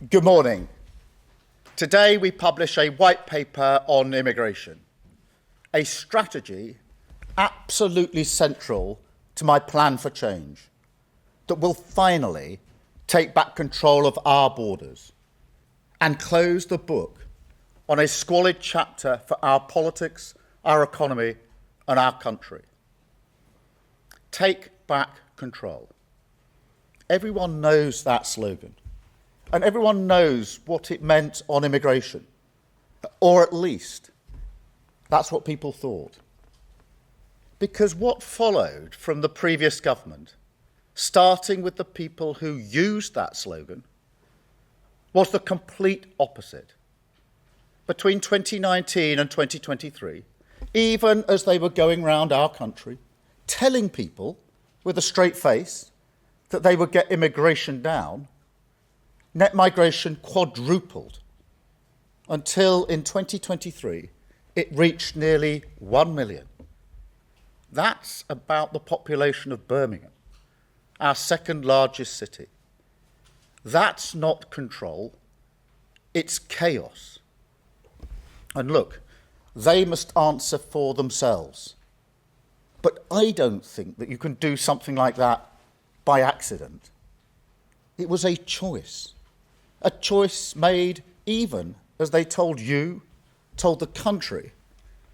Good morning. Today we publish a white paper on immigration, a strategy absolutely central to my plan for change that will finally take back control of our borders and close the book on a squalid chapter for our politics, our economy and our country. Take back control. Everyone knows that slogan. And everyone knows what it meant on immigration, or at least that's what people thought. Because what followed from the previous government, starting with the people who used that slogan, was the complete opposite. Between 2019 and 2023, even as they were going round our country, telling people with a straight face that they would get immigration down, net migration quadrupled until in 2023 it reached nearly 1 million. That's about the population of Birmingham, our second largest city. That's not control, it's chaos. And look, they must answer for themselves. But I don't think that you can do something like that by accident. It was a choice made even as they told you, told the country,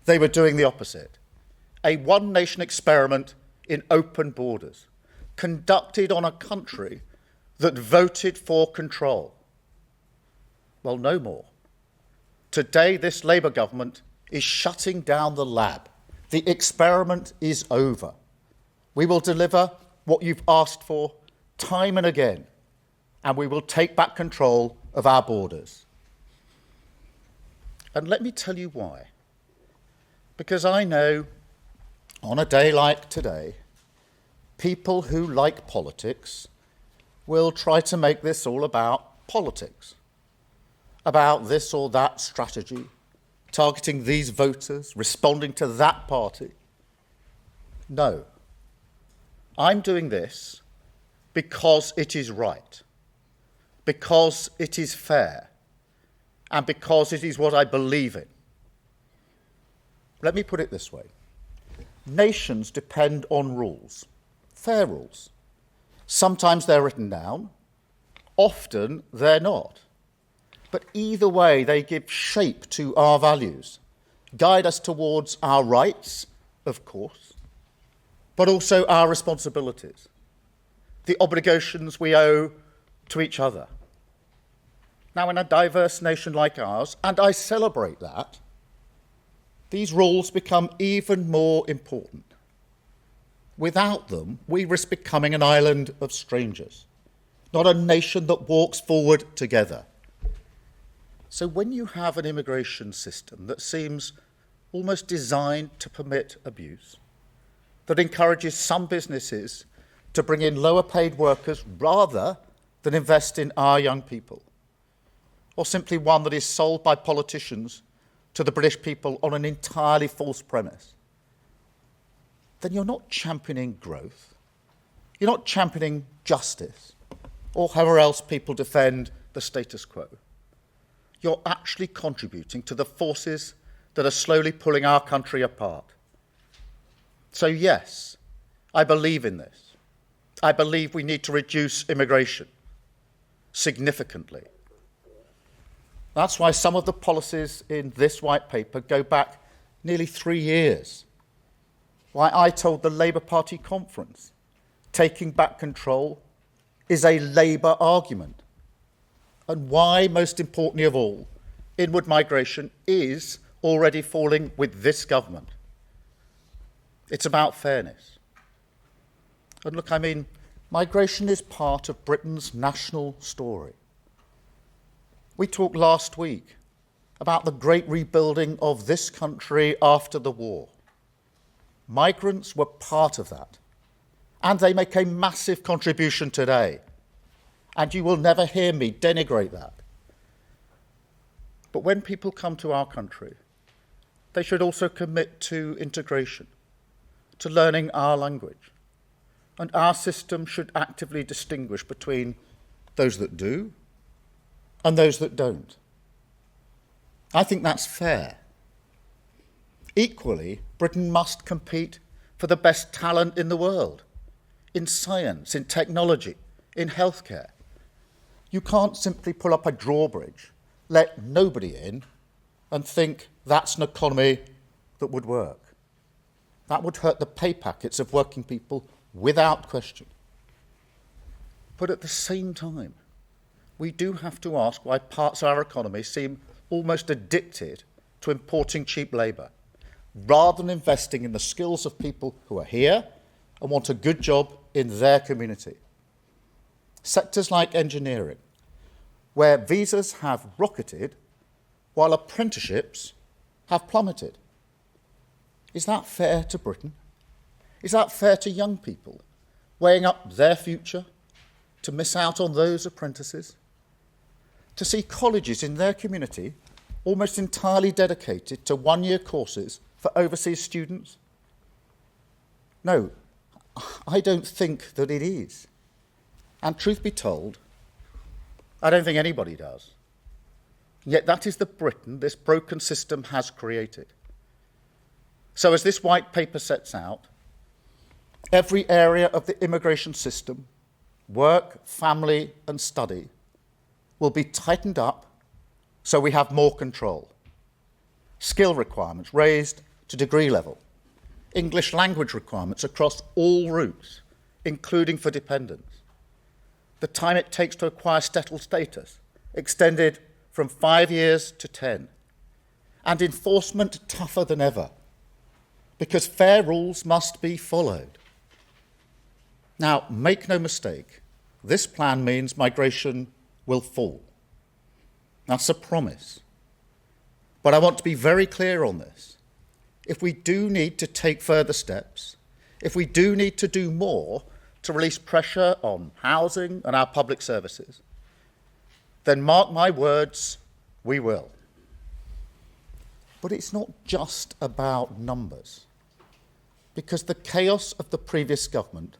they were doing the opposite. A one-nation experiment in open borders, conducted on a country that voted for control. Well, no more. Today, this Labour government is shutting down the lab. The experiment is over. We will deliver what you've asked for time and again, and we will take back control of our borders. And let me tell you why. Because I know, on a day like today, people who like politics will try to make this all about politics, about this or that strategy, targeting these voters, responding to that party. No. I'm doing this because it is right, because it is fair, and because it is what I believe in. Let me put it this way. Nations depend on rules, fair rules. Sometimes they're written down, often they're not. But either way, they give shape to our values, guide us towards our rights, of course, but also our responsibilities, the obligations we owe to each other. Now, in a diverse nation like ours, and I celebrate that, these rules become even more important. Without them, we risk becoming an island of strangers, not a nation that walks forward together. So when you have an immigration system that seems almost designed to permit abuse, that encourages some businesses to bring in lower paid workers rather than invest in our young people, or simply one that is sold by politicians to the British people on an entirely false premise, then you're not championing growth, you're not championing justice, or however else people defend the status quo. You're actually contributing to the forces that are slowly pulling our country apart. So yes, I believe in this. I believe we need to reduce immigration significantly. That's why some of the policies in this white paper go back nearly 3 years. Why I told the Labour Party conference, taking back control is a Labour argument. And why, most importantly of all, inward migration is already falling with this government. It's about fairness. And look, migration is part of Britain's national story. We talked last week about the great rebuilding of this country after the war. Migrants were part of that, and they make a massive contribution today. And you will never hear me denigrate that. But when people come to our country, they should also commit to integration, to learning our language. And our system should actively distinguish between those that do and those that don't. I think that's fair. Equally, Britain must compete for the best talent in the world, in science, in technology, in healthcare. You can't simply pull up a drawbridge, let nobody in, and think that's an economy that would work. That would hurt the pay packets of working people without question. But at the same time, we do have to ask why parts of our economy seem almost addicted to importing cheap labour, rather than investing in the skills of people who are here and want a good job in their community. Sectors like engineering, where visas have rocketed while apprenticeships have plummeted. Is that fair to Britain? Is that fair to young people, weighing up their future to miss out on those apprentices? To see colleges in their community almost entirely dedicated to one-year courses for overseas students? No, I don't think that it is. And truth be told, I don't think anybody does. Yet that is the Britain this broken system has created. So as this white paper sets out, every area of the immigration system, work, family and study, will be tightened up so we have more control. Skill requirements raised to degree level. English language requirements across all routes, including for dependents. The time it takes to acquire settled status extended from 5 years to 10. And enforcement tougher than ever, because fair rules must be followed. Now, make no mistake, this plan means migration will fall. That's a promise. But I want to be very clear on this. If we do need to take further steps, if we do need to do more to release pressure on housing and our public services, then mark my words, we will. But it's not just about numbers, because the chaos of the previous government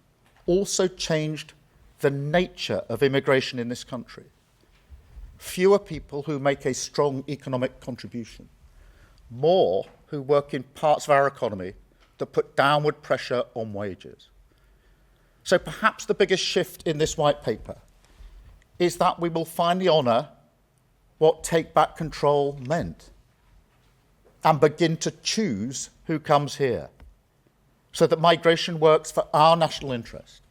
also changed the nature of immigration in this country. Fewer people who make a strong economic contribution, more who work in parts of our economy that put downward pressure on wages. So perhaps the biggest shift in this white paper is that we will finally honour what take back control meant and begin to choose who comes here so that migration works for our national interest.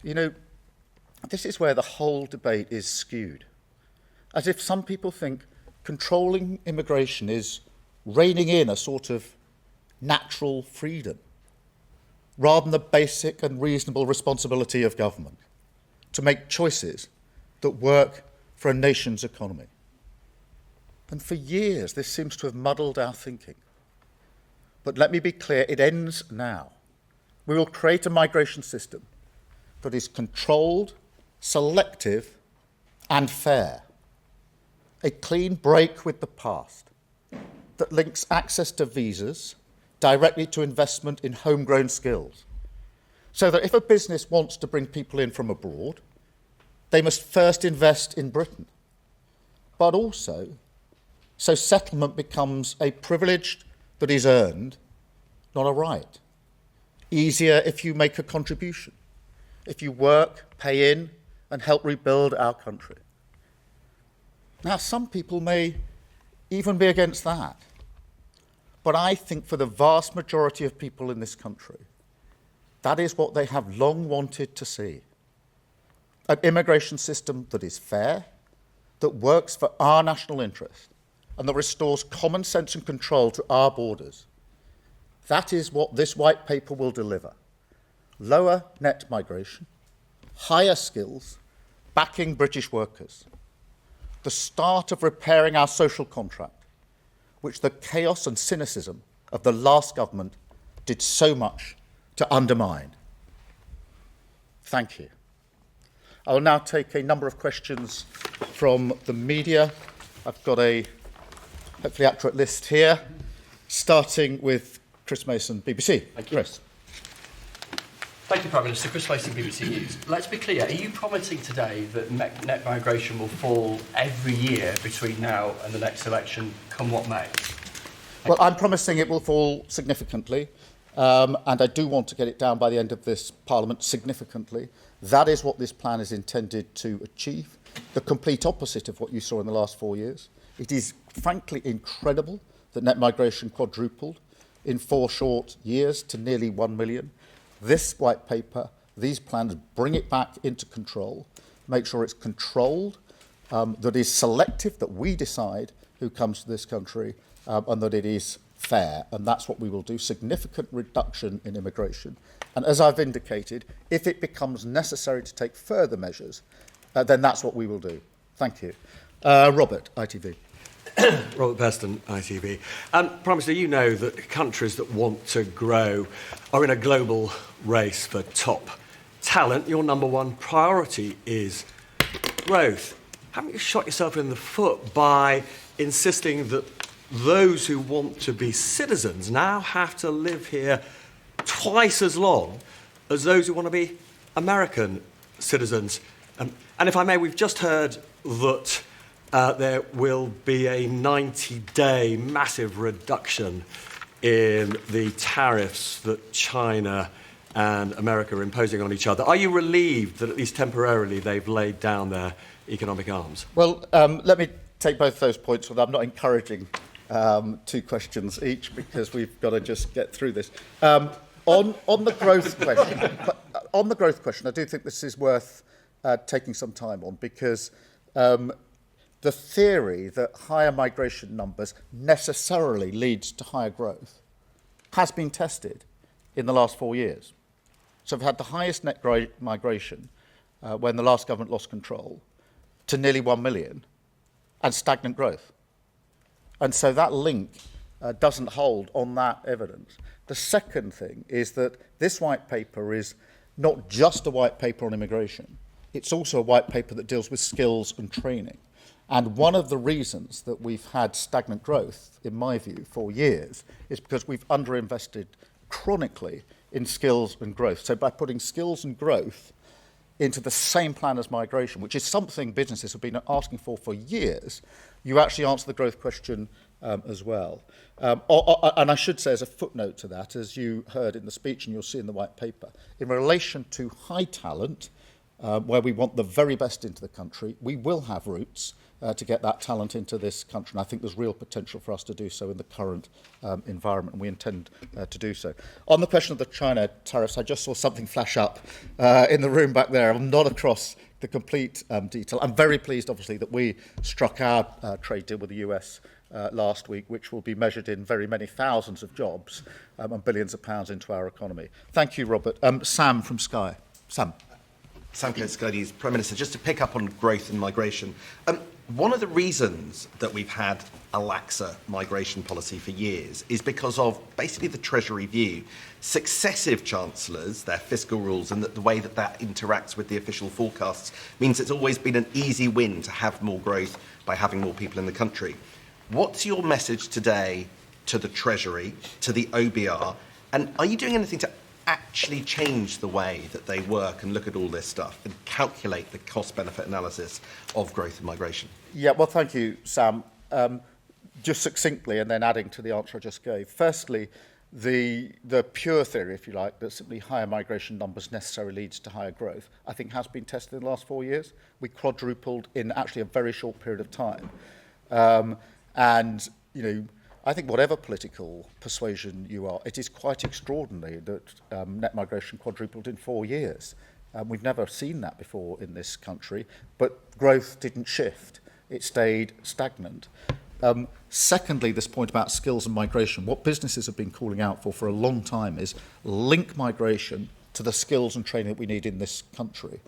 You know, this is where the whole debate is skewed, as if some people think controlling immigration is reining in a sort of natural freedom, rather than the basic and reasonable responsibility of government to make choices that work for a nation's economy. And for years, this seems to have muddled our thinking. But let me be clear, it ends now. We will create a migration system that is controlled, selective, and fair. A clean break with the past that links access to visas directly to investment in homegrown skills, so that if a business wants to bring people in from abroad, they must first invest in Britain. But also, so settlement becomes a privilege that is earned, not a right. Easier if you make a contribution, if you work, pay in, and help rebuild our country. Now, some people may even be against that. But I think for the vast majority of people in this country, that is what they have long wanted to see. An immigration system that is fair, that works for our national interest, and that restores common sense and control to our borders. That is what this white paper will deliver. Lower net migration, higher skills, backing British workers. The start of repairing our social contract, which the chaos and cynicism of the last government did so much to undermine. Thank you. I will now take a number of questions from the media. I've got a hopefully accurate list here, starting with Chris Mason, BBC. Thank you. Chris. Thank you, Prime Minister. Chris Mason, BBC News. Let's be clear, are you promising today that net migration will fall every year between now and the next election, come what may? Well, I'm promising it will fall significantly, and I do want to get it down by the end of this Parliament significantly. That is what this plan is intended to achieve, the complete opposite of what you saw in the last 4 years. It is frankly incredible that net migration quadrupled in 4 short years to nearly 1 million. This white paper, these plans bring it back into control, make sure it's controlled, that is selective, that we decide who comes to this country, and that it is fair. And that's what we will do, significant reduction in immigration. And as I've indicated, if it becomes necessary to take further measures, then that's what we will do. Thank you. Robert, ITV. Robert Peston, ITV. Prime Minister, you know that countries that want to grow are in a global race for top talent. Your number one priority is growth. Haven't you shot yourself in the foot by insisting that those who want to be citizens now have to live here twice as long as those who want to be American citizens? And if I may, we've just heard that there will be a 90-day massive reduction in the tariffs that China and America are imposing on each other. Are you relieved that at least temporarily they've laid down their economic arms? Well, let me take both those points. I'm not encouraging 2 questions each because we've got to just get through this. On the growth question, I do think this is worth taking some time on because the theory that higher migration numbers necessarily leads to higher growth has been tested in the last 4 years. So we've had the highest net migration when the last government lost control to nearly 1 million and stagnant growth. And so that link doesn't hold on that evidence. The second thing is that this white paper is not just a white paper on immigration, it's also a white paper that deals with skills and training. And one of the reasons that we've had stagnant growth, in my view, for years, is because we've underinvested chronically in skills and growth. So by putting skills and growth into the same plan as migration, which is something businesses have been asking for years, you actually answer the growth question as well. And I should say as a footnote to that, as you heard in the speech and you'll see in the white paper, in relation to high talent, where we want the very best into the country, we will have routes to get that talent into this country. And I think there's real potential for us to do so in the current environment, and we intend to do so. On the question of the China tariffs, I just saw something flash up in the room back there. I'm not across the complete detail. I'm very pleased, obviously, that we struck our trade deal with the US last week, which will be measured in very many thousands of jobs and billions of pounds into our economy. Thank you, Robert. Sam from Sky. Sam. Sam Coates, Sky News. Prime Minister, just to pick up on growth and migration. One of the reasons that we've had a laxer migration policy for years is because of basically the Treasury view. Successive chancellors, their fiscal rules, and the way that that interacts with the official forecasts means it's always been an easy win to have more growth by having more people in the country. What's your message today to the Treasury, to the OBR, and are you doing anything to actually change the way that they work and look at all this stuff and calculate the cost-benefit analysis of growth and migration? Yeah, well, thank you, Sam. Just succinctly, and then adding to the answer I just gave. Firstly, the pure theory, if you like, that simply higher migration numbers necessarily leads to higher growth, I think has been tested in the last 4 years. We quadrupled in actually a very short period of time. And, you know, I think whatever political persuasion you are, it is quite extraordinary that net migration quadrupled in 4 years. We've never seen that before in this country, but growth didn't shift. It stayed stagnant. Secondly, this point about skills and migration, what businesses have been calling out for a long time is link migration to the skills and training that we need in this country.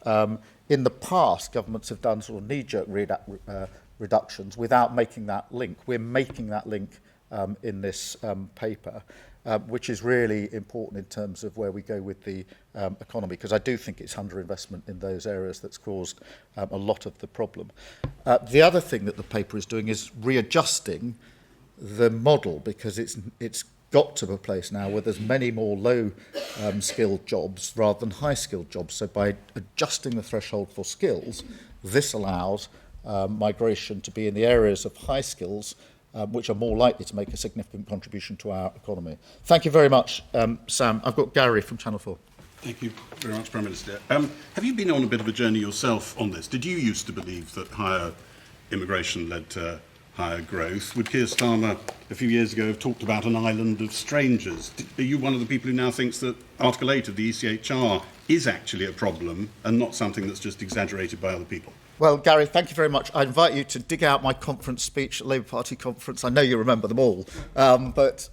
In the past, governments have done sort of knee-jerk reductions without making that link. We're making that link in this paper, which is really important in terms of where we go with the economy, because I do think it's underinvestment in those areas that's caused a lot of the problem. The other thing that the paper is doing is readjusting the model, because it's got to a place now where there's many more low-skilled jobs rather than high-skilled jobs. So by adjusting the threshold for skills, this allows migration to be in the areas of high skills, which are more likely to make a significant contribution to our economy. Thank you very much, Sam. I've got Gary from Channel 4. Thank you very much, Prime Minister. Have you been on a bit of a journey yourself on this? Did you used to believe that higher immigration led to higher growth? Would Keir Starmer a few years ago have talked about an island of strangers? Are you one of the people who now thinks that Article 8 of the ECHR is actually a problem and not something that's just exaggerated by other people? Well, Gary, thank you very much. I invite you to dig out my conference speech at Labour Party conference. I know you remember them all. But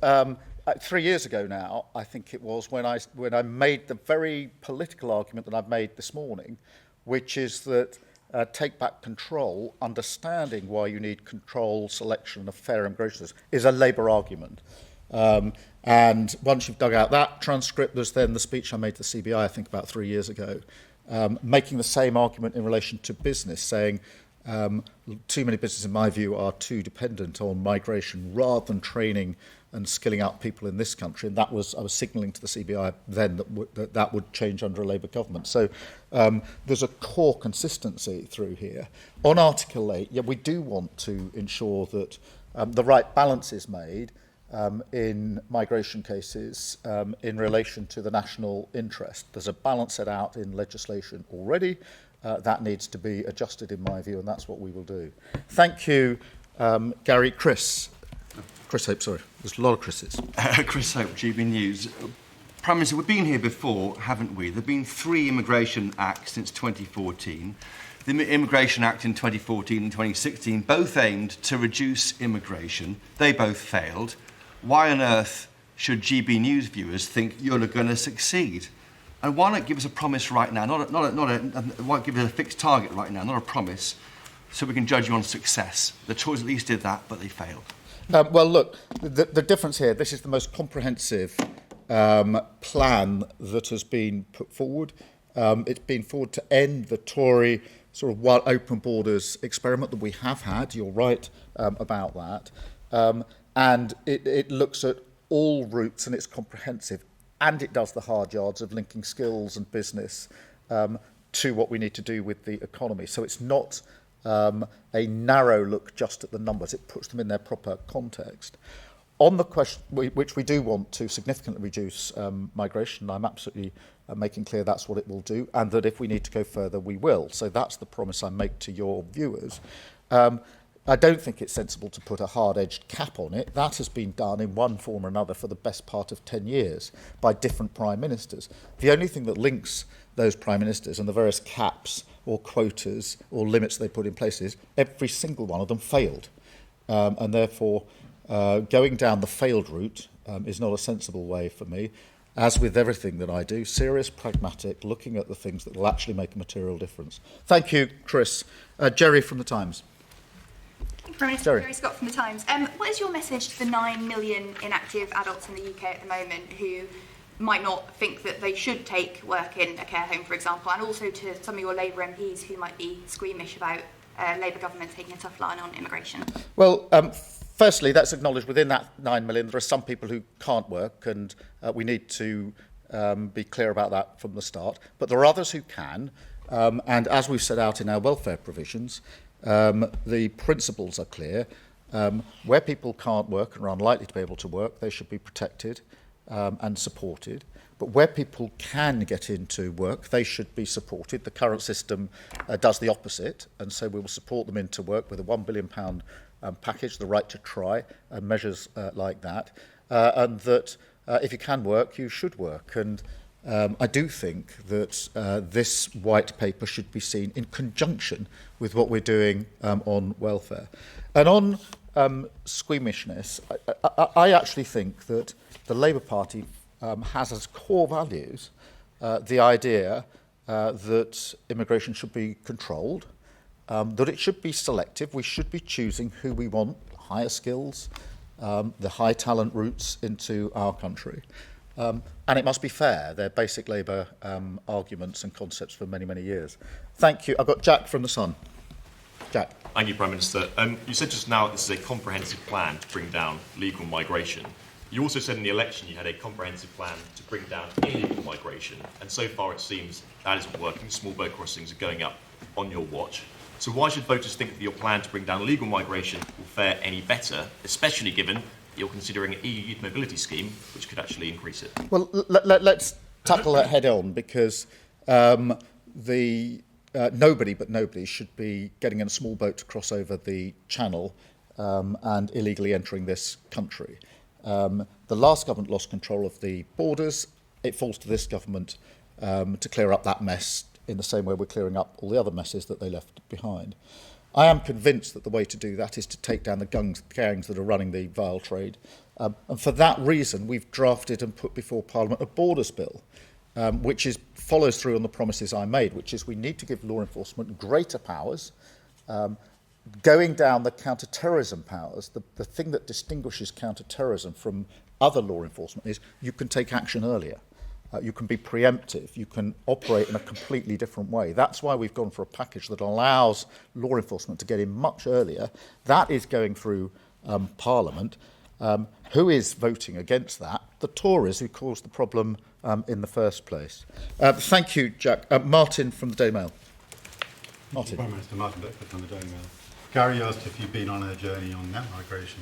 3 years ago now, I think it was, when I made the very political argument that I've made this morning, which is that take back control, understanding why you need control, selection, and a fair immigration system, is a Labour argument. And once you've dug out that transcript, there's then the speech I made to the CBI, I think about 3 years ago, making the same argument in relation to business, saying too many businesses, in my view, are too dependent on migration rather than training and skilling up people in this country. And I was signalling to the CBI then that would change under a Labour government. So there's a core consistency through here. On Article 8, yeah, we do want to ensure that the right balance is made in migration cases in relation to the national interest. There's a balance set out in legislation already. That needs to be adjusted, in my view, and that's what we will do. Thank you, Gary. Chris Hope, sorry. There's a lot of Chris's. Chris Hope, GB News. Prime Minister, we've been here before, haven't we? There have been 3 immigration acts since 2014. The Immigration Act in 2014 and 2016 both aimed to reduce immigration. They both failed. Why on earth should GB News viewers think you're going to succeed? And why not give us a promise right now? Why give us a fixed target right now, not a promise, so we can judge you on success? The Tories at least did that, but they failed. Well, look, the difference here, this is the most comprehensive plan that has been put forward. It's been forward to end the Tory sort of wild open borders experiment that we have had. You're right about that. And it looks at all routes, and it's comprehensive. And it does the hard yards of linking skills and business to what we need to do with the economy. So it's not a narrow look just at the numbers. It puts them in their proper context. On the question, which we do want to significantly reduce migration, I'm absolutely making clear that's what it will do, and that if we need to go further, we will. So that's the promise I make to your viewers. I don't think it's sensible to put a hard-edged cap on it. That has been done in one form or another for the best part of 10 years by different prime ministers. The only thing that links those prime ministers and the various caps or quotas or limits they put in place is every single one of them failed. And therefore, going down the failed route is not a sensible way for me. As with everything that I do, serious, pragmatic, looking at the things that will actually make a material difference. Thank you, Chris. Jerry from The Times. Prime Minister Gary Scott from The Times. What is your message to the 9 million inactive adults in the UK at the moment who might not think that they should take work in a care home, for example, and also to some of your Labour MPs who might be squeamish about Labour government taking a tough line on immigration? Well, firstly, that's acknowledged within that 9 million there are some people who can't work, and we need to be clear about that from the start. But there are others who can, and as we've set out in our welfare provisions, the principles are clear. Where people can't work and are unlikely to be able to work, they should be protected and supported. But where people can get into work, they should be supported. The current system does the opposite, and so we will support them into work with a £1 billion package, the right to try, and measures like that. And that if you can work, you should work. And I do think that this white paper should be seen in conjunction with what we're doing on welfare. And on squeamishness, I actually think that the Labour Party has as core values the idea that immigration should be controlled, that it should be selective. We should be choosing who we want, higher skills, the high talent routes into our country. And it must be fair. They're basic Labour arguments and concepts for many, many years. Thank you. I've got Jack from The Sun. Jack. Thank you, Prime Minister. You said just now this is a comprehensive plan to bring down legal migration. You also said in the election you had a comprehensive plan to bring down illegal migration, and so far it seems that isn't working. Small boat crossings are going up on your watch. So why should voters think that your plan to bring down illegal migration will fare any better, especially given you're considering an EU youth mobility scheme, which could actually increase it? Well, let's tackle that head on, because nobody should be getting in a small boat to cross over the channel and illegally entering this country. The last government lost control of the borders. It falls to this government to clear up that mess in the same way we're clearing up all the other messes that they left behind. I am convinced that the way to do that is to take down the gangs that are running the vile trade. And for that reason, we've drafted and put before Parliament a borders bill, which follows through on the promises I made, which is we need to give law enforcement greater powers, going down the counter-terrorism powers. The thing that distinguishes counter-terrorism from other law enforcement is you can take action earlier. You can be preemptive. You can operate in a completely different way. That's why we've gone for a package that allows law enforcement to get in much earlier. That is going through Parliament. Who is voting against that? The Tories, who caused the problem in the first place. Thank you, Jack. Martin from the Daily Mail. Martin. Prime Minister Martin Beckford from the Daily Mail. Gary asked if you've been on a journey on net migration.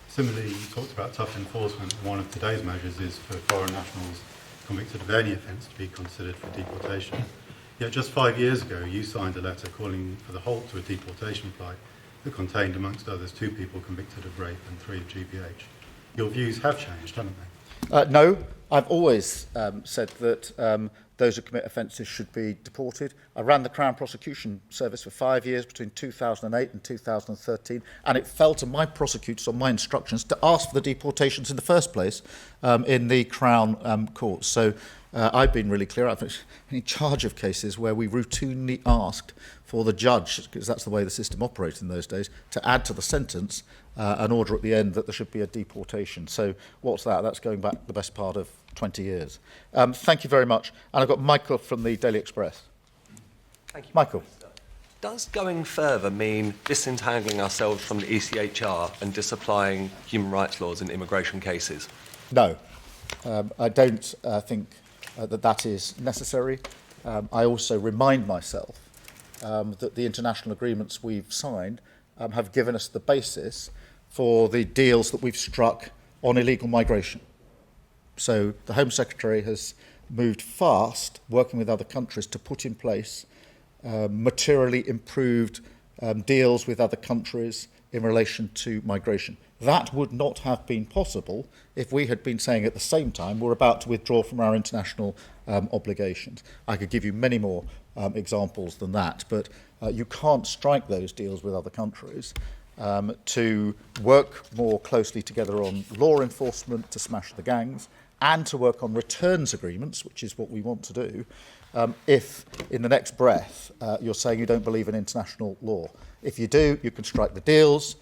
Similarly, you talked about tough enforcement. One of today's measures is for foreign nationals convicted of any offence to be considered for deportation. Yet just 5 years ago, you signed a letter calling for the halt to a deportation flight that contained, amongst others, 2 people convicted of rape and 3 of GBH. Your views have changed, haven't they? No, I've always said that those who commit offences should be deported. I ran the Crown Prosecution Service for 5 years between 2008 and 2013, and it fell to my prosecutors on my instructions to ask for the deportations in the first place in the Crown courts. So I've been really clear. I've been in charge of cases where we routinely asked for the judge, because that's the way the system operated in those days, to add to the sentence an order at the end that there should be a deportation. So what's that? That's going back the best part of 20 years. Thank you very much. And I've got Michael from the Daily Express. Thank you. Michael. Does going further mean disentangling ourselves from the ECHR and disapplying human rights laws in immigration cases? No. I don't think that is necessary. I also remind myself that the international agreements we've signed have given us the basis for the deals that we've struck on illegal migration. So the Home Secretary has moved fast, working with other countries, to put in place materially improved deals with other countries in relation to migration. That would not have been possible if we had been saying at the same time we're about to withdraw from our international obligations. I could give you many more examples than that, but you can't strike those deals with other countries to work more closely together on law enforcement to smash the gangs, and to work on returns agreements, which is what we want to do, if in the next breath you're saying you don't believe in international law. If you do, you can strike the deals.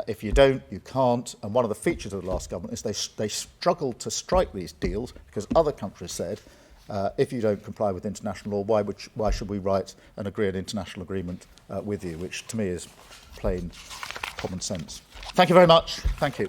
If you don't, you can't. And one of the features of the last government is they struggled to strike these deals because other countries said, if you don't comply with international law, why should we write and agree an international agreement with you, which to me is plain common sense. Thank you very much. Thank you.